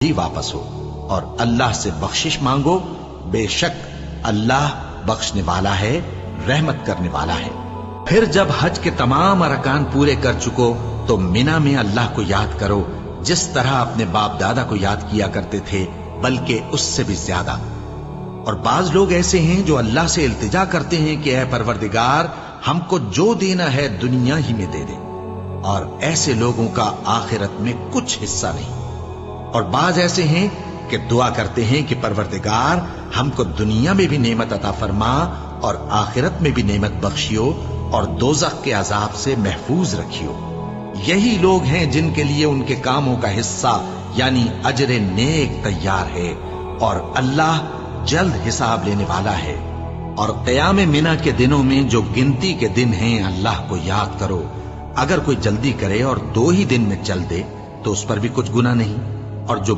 ہی واپس ہو اور اللہ سے بخشش مانگو، بے شک اللہ بخشنے والا ہے، رحمت کرنے والا ہے۔ پھر جب حج کے تمام ارکان پورے کر چکو تو مینا میں اللہ کو یاد کرو جس طرح اپنے باپ دادا کو یاد کیا کرتے تھے، بلکہ اس سے بھی زیادہ۔ اور بعض لوگ ایسے ہیں جو اللہ سے التجا کرتے ہیں کہ اے پروردگار ہم کو جو دینا ہے دنیا ہی میں دے دے، اور ایسے لوگوں کا آخرت میں کچھ حصہ نہیں۔ اور بعض ایسے ہیں کہ دعا کرتے ہیں کہ پروردگار ہم کو دنیا میں بھی نعمت عطا فرما اور آخرت میں بھی نعمت بخشیو اور دوزخ کے عذاب سے محفوظ رکھیو۔ یہی لوگ ہیں جن کے لیے ان کے کاموں کا حصہ یعنی اجر نیک تیار ہے، اور اللہ جلد حساب لینے والا ہے۔ اور قیام منا کے دنوں میں جو گنتی کے دن ہیں اللہ کو یاد کرو۔ اگر کوئی جلدی کرے اور 2 ہی دن میں چل دے تو اس پر بھی کچھ گناہ نہیں، اور جو